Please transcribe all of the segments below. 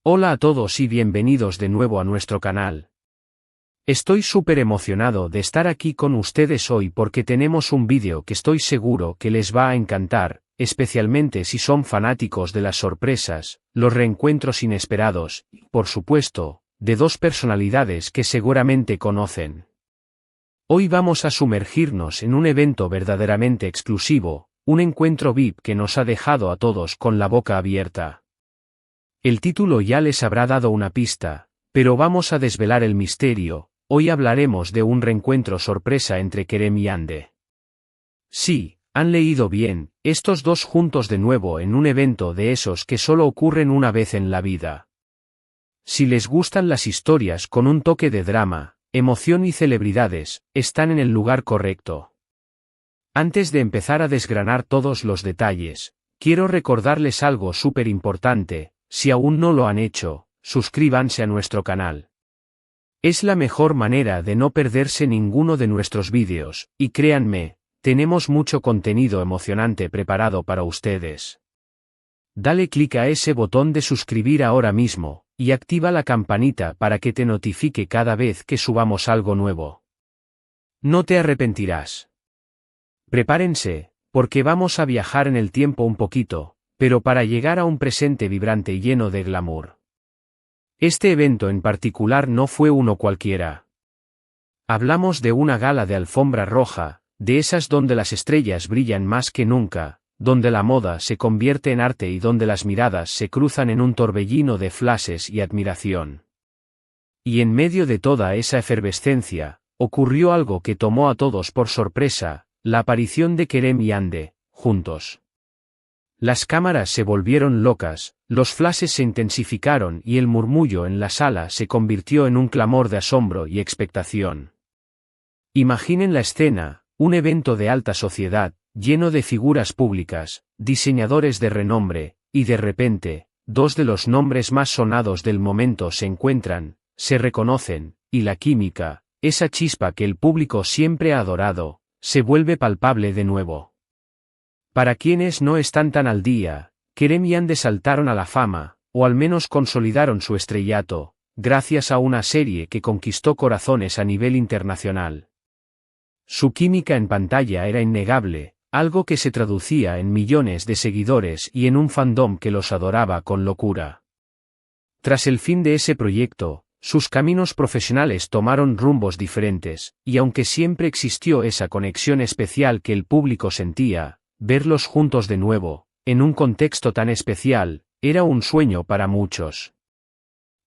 Hola a todos y bienvenidos de nuevo a nuestro canal. Estoy súper emocionado de estar aquí con ustedes hoy porque tenemos un vídeo que estoy seguro que les va a encantar, especialmente si son fanáticos de las sorpresas, los reencuentros inesperados, y, por supuesto, de dos personalidades que seguramente conocen. Hoy vamos a sumergirnos en un evento verdaderamente exclusivo, un encuentro VIP que nos ha dejado a todos con la boca abierta. El título ya les habrá dado una pista, pero vamos a desvelar el misterio. Hoy hablaremos de un reencuentro sorpresa entre Kerem y Hande. Sí, han leído bien, estos dos juntos de nuevo en un evento de esos que solo ocurren una vez en la vida. Si les gustan las historias con un toque de drama, emoción y celebridades, están en el lugar correcto. Antes de empezar a desgranar todos los detalles, quiero recordarles algo súper importante. Si aún no lo han hecho, suscríbanse a nuestro canal. Es la mejor manera de no perderse ninguno de nuestros vídeos, y créanme, tenemos mucho contenido emocionante preparado para ustedes. Dale clic a ese botón de suscribir ahora mismo, y activa la campanita para que te notifique cada vez que subamos algo nuevo. No te arrepentirás. Prepárense, porque vamos a viajar en el tiempo un poquito, pero para llegar a un presente vibrante y lleno de glamour. Este evento en particular no fue uno cualquiera. Hablamos de una gala de alfombra roja, de esas donde las estrellas brillan más que nunca, donde la moda se convierte en arte y donde las miradas se cruzan en un torbellino de flashes y admiración. Y en medio de toda esa efervescencia, ocurrió algo que tomó a todos por sorpresa, la aparición de Kerem y Hande, juntos. Las cámaras se volvieron locas, los flashes se intensificaron y el murmullo en la sala se convirtió en un clamor de asombro y expectación. Imaginen la escena, un evento de alta sociedad, lleno de figuras públicas, diseñadores de renombre, y de repente, dos de los nombres más sonados del momento se encuentran, se reconocen, y la química, esa chispa que el público siempre ha adorado, se vuelve palpable de nuevo. Para quienes no están tan al día, Kerem y Hande saltaron a la fama, o al menos consolidaron su estrellato, gracias a una serie que conquistó corazones a nivel internacional. Su química en pantalla era innegable, algo que se traducía en millones de seguidores y en un fandom que los adoraba con locura. Tras el fin de ese proyecto, sus caminos profesionales tomaron rumbos diferentes, y aunque siempre existió esa conexión especial que el público sentía, verlos juntos de nuevo, en un contexto tan especial, era un sueño para muchos.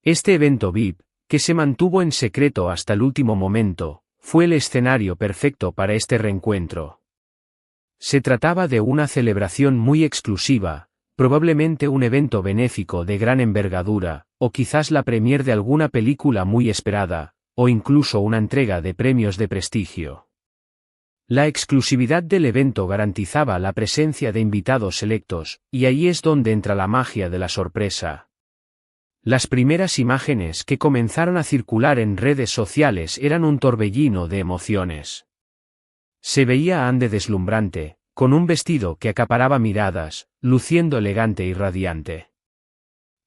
Este evento VIP, que se mantuvo en secreto hasta el último momento, fue el escenario perfecto para este reencuentro. Se trataba de una celebración muy exclusiva, probablemente un evento benéfico de gran envergadura, o quizás la premier de alguna película muy esperada, o incluso una entrega de premios de prestigio. La exclusividad del evento garantizaba la presencia de invitados selectos, y ahí es donde entra la magia de la sorpresa. Las primeras imágenes que comenzaron a circular en redes sociales eran un torbellino de emociones. Se veía a Hande deslumbrante, con un vestido que acaparaba miradas, luciendo elegante y radiante.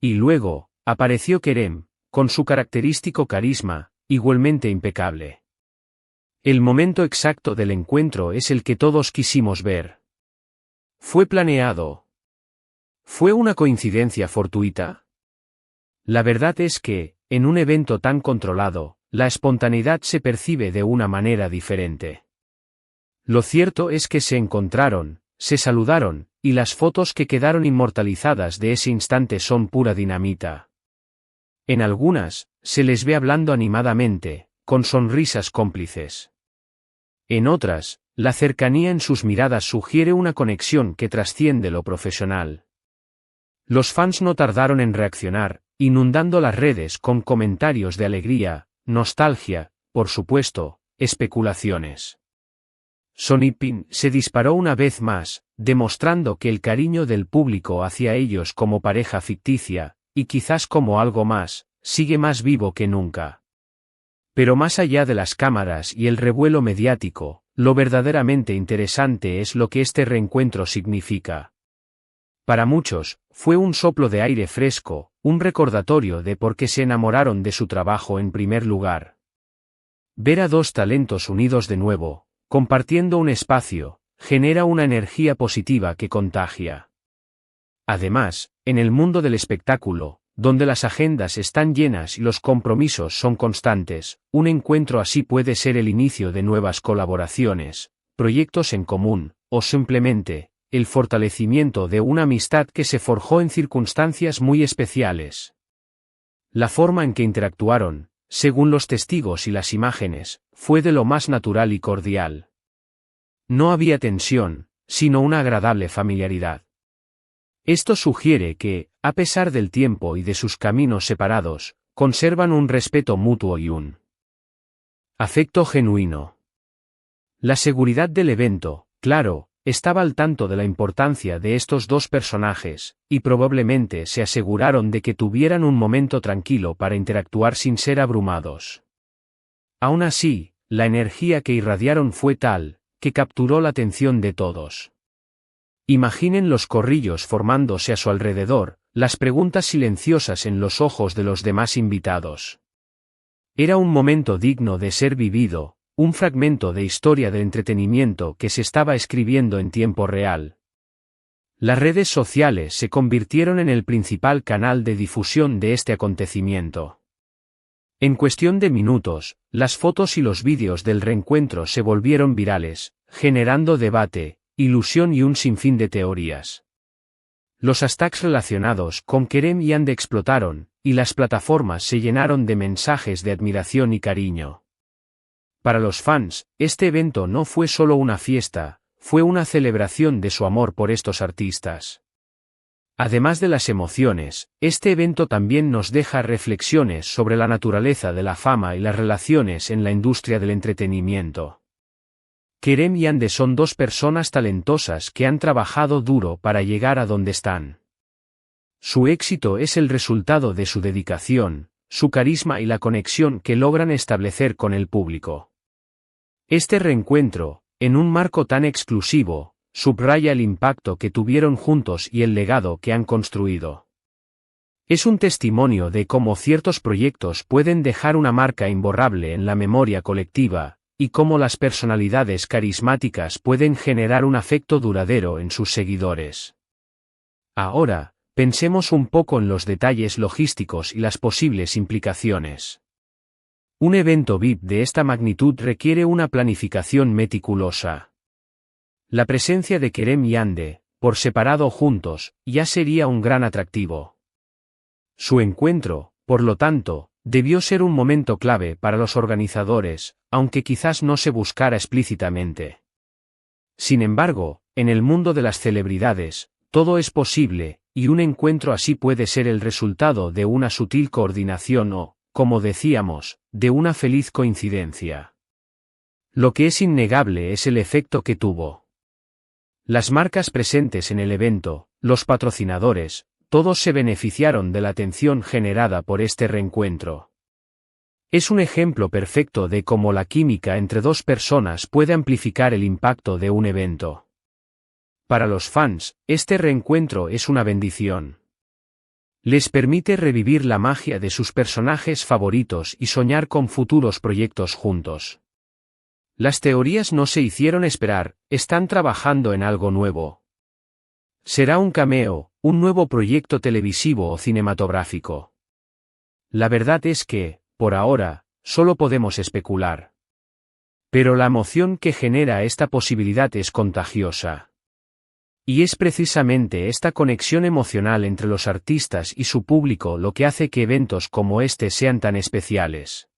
Y luego, apareció Kerem, con su característico carisma, igualmente impecable. El momento exacto del encuentro es el que todos quisimos ver. ¿Fue planeado? ¿Fue una coincidencia fortuita? La verdad es que, en un evento tan controlado, la espontaneidad se percibe de una manera diferente. Lo cierto es que se encontraron, se saludaron, y las fotos que quedaron inmortalizadas de ese instante son pura dinamita. En algunas, se les ve hablando animadamente, con sonrisas cómplices. En otras, la cercanía en sus miradas sugiere una conexión que trasciende lo profesional. Los fans no tardaron en reaccionar, inundando las redes con comentarios de alegría, nostalgia, por supuesto, especulaciones. Sonipin se disparó una vez más, demostrando que el cariño del público hacia ellos como pareja ficticia, y quizás como algo más, sigue más vivo que nunca. Pero más allá de las cámaras y el revuelo mediático, lo verdaderamente interesante es lo que este reencuentro significa. Para muchos, fue un soplo de aire fresco, un recordatorio de por qué se enamoraron de su trabajo en primer lugar. Ver a dos talentos unidos de nuevo, compartiendo un espacio, genera una energía positiva que contagia. Además, en el mundo del espectáculo, donde las agendas están llenas y los compromisos son constantes, un encuentro así puede ser el inicio de nuevas colaboraciones, proyectos en común, o simplemente, el fortalecimiento de una amistad que se forjó en circunstancias muy especiales. La forma en que interactuaron, según los testigos y las imágenes, fue de lo más natural y cordial. No había tensión, sino una agradable familiaridad. Esto sugiere que, a pesar del tiempo y de sus caminos separados, conservan un respeto mutuo y un afecto genuino. La seguridad del evento, claro, estaba al tanto de la importancia de estos dos personajes, y probablemente se aseguraron de que tuvieran un momento tranquilo para interactuar sin ser abrumados. Aún así, la energía que irradiaron fue tal, que capturó la atención de todos. Imaginen los corrillos formándose a su alrededor, las preguntas silenciosas en los ojos de los demás invitados. Era un momento digno de ser vivido, un fragmento de historia de entretenimiento que se estaba escribiendo en tiempo real. Las redes sociales se convirtieron en el principal canal de difusión de este acontecimiento. En cuestión de minutos, las fotos y los vídeos del reencuentro se volvieron virales, generando debate, ilusión y un sinfín de teorías. Los hashtags relacionados con Kerem y Yandé explotaron, y las plataformas se llenaron de mensajes de admiración y cariño. Para los fans, este evento no fue solo una fiesta, fue una celebración de su amor por estos artistas. Además de las emociones, este evento también nos deja reflexiones sobre la naturaleza de la fama y las relaciones en la industria del entretenimiento. Kerem y Yandé son dos personas talentosas que han trabajado duro para llegar a donde están. Su éxito es el resultado de su dedicación, su carisma y la conexión que logran establecer con el público. Este reencuentro, en un marco tan exclusivo, subraya el impacto que tuvieron juntos y el legado que han construido. Es un testimonio de cómo ciertos proyectos pueden dejar una marca imborrable en la memoria colectiva, y cómo las personalidades carismáticas pueden generar un afecto duradero en sus seguidores. Ahora, pensemos un poco en los detalles logísticos y las posibles implicaciones. Un evento VIP de esta magnitud requiere una planificación meticulosa. La presencia de Kerem y Yandé, por separado o juntos, ya sería un gran atractivo. Su encuentro, por lo tanto, debió ser un momento clave para los organizadores, aunque quizás no se buscara explícitamente. Sin embargo, en el mundo de las celebridades, todo es posible, y un encuentro así puede ser el resultado de una sutil coordinación o, como decíamos, de una feliz coincidencia. Lo que es innegable es el efecto que tuvo. Las marcas presentes en el evento, los patrocinadores, todos se beneficiaron de la atención generada por este reencuentro. Es un ejemplo perfecto de cómo la química entre dos personas puede amplificar el impacto de un evento. Para los fans, este reencuentro es una bendición. Les permite revivir la magia de sus personajes favoritos y soñar con futuros proyectos juntos. Las teorías no se hicieron esperar, están trabajando en algo nuevo. ¿Será un cameo, un nuevo proyecto televisivo o cinematográfico? La verdad es que, por ahora, solo podemos especular. Pero la emoción que genera esta posibilidad es contagiosa. Y es precisamente esta conexión emocional entre los artistas y su público lo que hace que eventos como este sean tan especiales.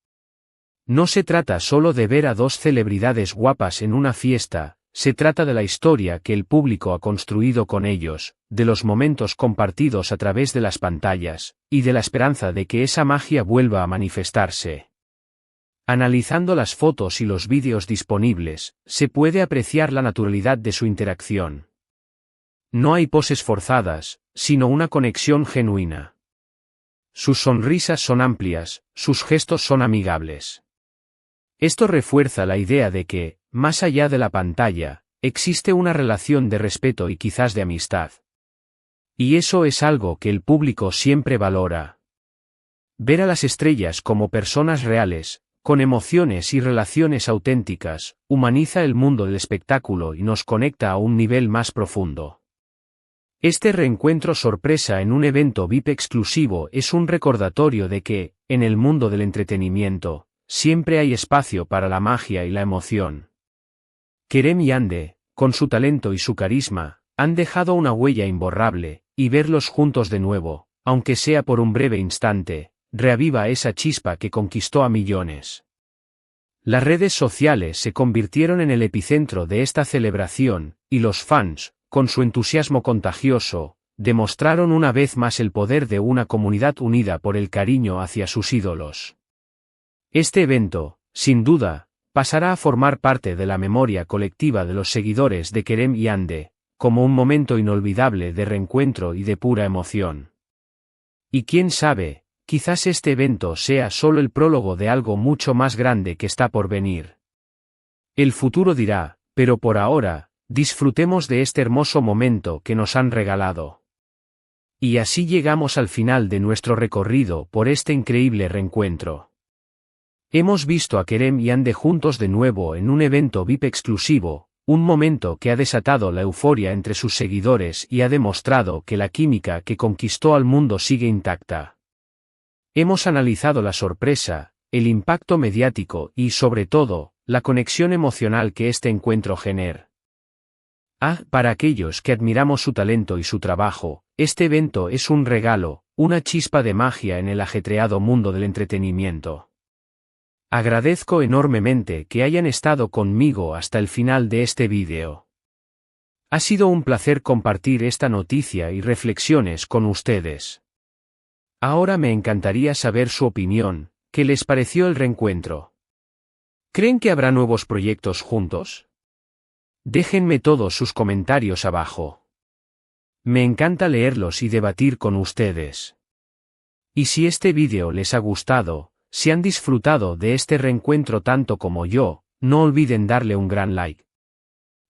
No se trata solo de ver a dos celebridades guapas en una fiesta, se trata de la historia que el público ha construido con ellos, de los momentos compartidos a través de las pantallas, y de la esperanza de que esa magia vuelva a manifestarse. Analizando las fotos y los vídeos disponibles, se puede apreciar la naturalidad de su interacción. No hay poses forzadas, sino una conexión genuina. Sus sonrisas son amplias, sus gestos son amigables. Esto refuerza la idea de que, más allá de la pantalla, existe una relación de respeto y quizás de amistad. Y eso es algo que el público siempre valora. Ver a las estrellas como personas reales, con emociones y relaciones auténticas, humaniza el mundo del espectáculo y nos conecta a un nivel más profundo. Este reencuentro sorpresa en un evento VIP exclusivo es un recordatorio de que, en el mundo del entretenimiento, siempre hay espacio para la magia y la emoción. Kerem y Hande, con su talento y su carisma, han dejado una huella imborrable, y verlos juntos de nuevo, aunque sea por un breve instante, reaviva esa chispa que conquistó a millones. Las redes sociales se convirtieron en el epicentro de esta celebración, y los fans, con su entusiasmo contagioso, demostraron una vez más el poder de una comunidad unida por el cariño hacia sus ídolos. Este evento, sin duda, pasará a formar parte de la memoria colectiva de los seguidores de Kerem y Hande, como un momento inolvidable de reencuentro y de pura emoción. Y quién sabe, quizás este evento sea solo el prólogo de algo mucho más grande que está por venir. El futuro dirá, pero por ahora, disfrutemos de este hermoso momento que nos han regalado. Y así llegamos al final de nuestro recorrido por este increíble reencuentro. Hemos visto a Kerem y Hande juntos de nuevo en un evento VIP exclusivo, un momento que ha desatado la euforia entre sus seguidores y ha demostrado que la química que conquistó al mundo sigue intacta. Hemos analizado la sorpresa, el impacto mediático y, sobre todo, la conexión emocional que este encuentro genera. Para aquellos que admiramos su talento y su trabajo, este evento es un regalo, una chispa de magia en el ajetreado mundo del entretenimiento. Agradezco enormemente que hayan estado conmigo hasta el final de este vídeo. Ha sido un placer compartir esta noticia y reflexiones con ustedes. Ahora me encantaría saber su opinión, ¿qué les pareció el reencuentro? ¿Creen que habrá nuevos proyectos juntos? Déjenme todos sus comentarios abajo. Me encanta leerlos y debatir con ustedes. Y si este vídeo les ha gustado, si han disfrutado de este reencuentro tanto como yo, no olviden darle un gran like.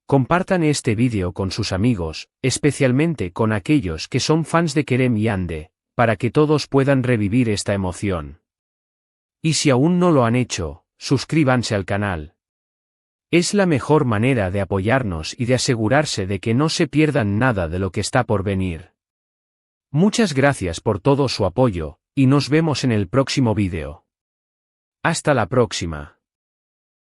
Compartan este vídeo con sus amigos, especialmente con aquellos que son fans de Kerem y Hande, para que todos puedan revivir esta emoción. Y si aún no lo han hecho, suscríbanse al canal. Es la mejor manera de apoyarnos y de asegurarse de que no se pierdan nada de lo que está por venir. Muchas gracias por todo su apoyo, y nos vemos en el próximo vídeo. Hasta la próxima.